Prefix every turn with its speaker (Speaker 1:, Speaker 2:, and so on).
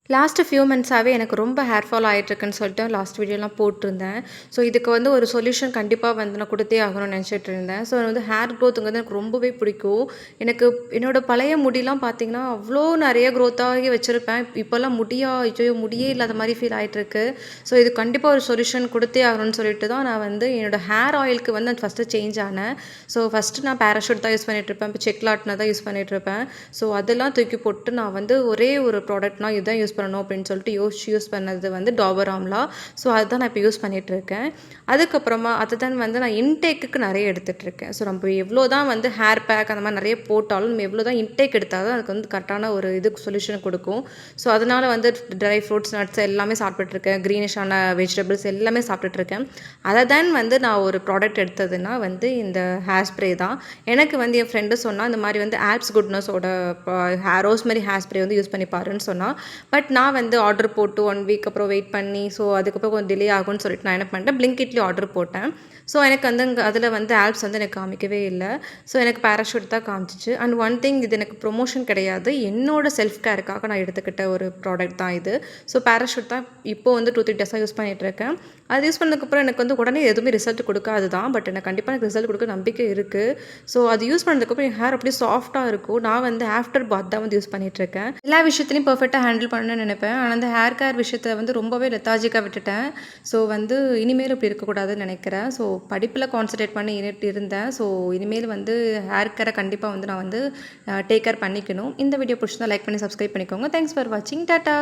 Speaker 1: Last few மந்த்ஸாவே எனக்கு ரொம்ப hair fall ஆயிட்டுருக்குன்னு சொல்லிட்டு லாஸ்ட் வீடியோலாம் போட்டிருந்தேன். ஸோ, இதுக்கு வந்து ஒரு சொல்யூஷன் கண்டிப்பா வந்து நான் குடுத்தே ஆகணும்னு நெனச்சிட்டு இருந்தேன். ஸோ, வந்து ஹேர் க்ரோத்துங்கிறது எனக்கு ரொம்பவே பிடிக்கும். எனக்கு என்னோட பழைய முடிலாம் பார்த்தீங்கன்னா, அவ்ளோ நெறைய க்ரோத் ஆகி வச்சிருப்பேன். இப்போலாம் முடியா ஐயய்யோ! முடியே இல்லாத மாரி ஃபீல் ஆயிட்டுருக்கு. ஸோ, இது கண்டிப்பா ஒரு சொல்யூஷன் குடுத்தே ஆகணும்னு சொல்லிட்டு தான் நான் வந்து என்னோட ஹேர் ஆயிலுக்கு வந்து ஃபஸ்ட்டு சேஞ்ச் ஆனேன். ஸோ, ஃபஸ்ட்டு நான் பேராஷூட் தான் யூஸ் பண்ணிட்டுருப்பேன். இப்போ செக்லாட்னா தான் யூஸ் பண்ணிட்டுருப்பேன். ஸோ, அதெல்லாம் தூக்கி போட்டு நான் வந்து ஒரே ஒரு ப்ராடக்ட்னா இதுதான் யூஸ் பண்ணணும் அப்படின்னு சொல்லிட்டு யோசிச்சு யூஸ் பண்ணது வந்து டாபர் ஆம்லா. ஸோ, அதுதான் நான் இப்போ யூஸ் பண்ணிட்டுருக்கேன். அதுக்கப்புறமா அதுதான் வந்து நான் இன்டேக்குக்கு நெறைய எடுத்துட்டுருக்கேன். ஸோ, நம்ம எவ்வளோ தான் வந்து ஹேர் பேக் அந்த மாரி நெறைய போட்டாலும், நம்ம எவ்வளோ தான் இன்டேக் எடுத்தா தான் அதுக்கு வந்து கரெக்டான ஒரு சொல்யூஷன் குடுக்கும். ஸோ, அதனால வந்து ட்ரை ஃப்ரூட்ஸ், நட்ஸ் எல்லாமே சாப்பிட்டுட்டுருக்கேன். கிரீனிஷான வெஜிடபிள்ஸ் எல்லாமே சாப்பிட்டுட்டுருக்கேன். அதை தான் வந்து நான் ஒரு ப்ராடக்ட் எடுத்ததுன்னா வந்து இந்த ஹேர் ஸ்ப்ரே தான். எனக்கு வந்து என் ஃப்ரெண்டு சொன்னா, இந்த மாரி வந்து ஆப்ஸ் குட்னஸோட ரோஸ்மெரி ஹேர் ஸ்ப்ரே வந்து யூஸ் பண்ணி பாருன்னு சொன்னா. பட் நான் வந்து ஆர்டர் போட்டு 1 வீக் அப்புறம் வெயிட் பண்ணி, ஸோ அதுக்கப்புறம் கொஞ்சம் டிலே ஆகும்ன்னு சொல்லிட்டு நான் என்ன பண்ணிட்டேன், Blinkitலயும் ஆர்டர் போட்டேன். ஸோ எனக்கு வந்து அதில வந்து ஆப்ஸ் வந்து எனக்கு காமிக்கவே இல்ல. ஸோ எனக்கு பேராஷூட் தான் காமிச்சுச்சு. அண்ட் ஒன் திங் இது எனக்கு ப்ரொமோஷன் கிடையாது. என்னோட செல்ஃப் கேருக்காக நான் எடுத்துக்கிட்ட ஒரு ப்ராடக்ட் தான் இது. ஸோ பேராஷூட் தான் இப்போ வந்து 2, 3 டேஸா யூஸ் பண்ணிட்டுருக்கேன். அது யூஸ் பண்ணதுக்கப்புறம் எனக்கு வந்து உடனே எதுவுமே ரிசல்ட் குடுக்காது தான். பட் எனக்கு கண்டிப்பா எனக்கு ரிசல்ட் குடுக்க நம்பிக்கை இருக்கு. ஸோ அது யூஸ் பண்ணதுக்கப்புறம் என் ஹேர் அப்படியே சாஃப்ட்டா இருக்கும். நான் வந்து ஆஃப்டர் பாத் தான் வந்து யூஸ் பண்ணிட்டுருக்கேன். எல்லா விஷயத்துலயும் பெர்ஃபெக்ட்டா ஹேண்டில் பண்ணணும்னு நெனைப்பேன். ஆனா அந்த ஹேர் கேர் விஷயத்துல வந்து ரொம்பவே லெத்தாஜிக்கா விட்டுட்டேன். ஸோ வந்து இனிமேல் இப்படி இருக்கக்கூடாதுன்னு நெனைக்கிறேன். ஸோ படிப்பில கான்சன்ட்ரேட் பண்ணி இருந்தேன். ஸோ இனிமேல் வந்து ஹேர் கேரை கண்டிப்பா வந்து நான் வந்து டேக் கேர் பண்ணிக்கணும். இந்த வீடியோ பிடிச்சிருந்தா லைக் பண்ணி சப்ஸ்கிரைப் பண்ணிக்கோங்க. தேங்க்ஸ் ஃபார் வாட்சிங். டாட்டா.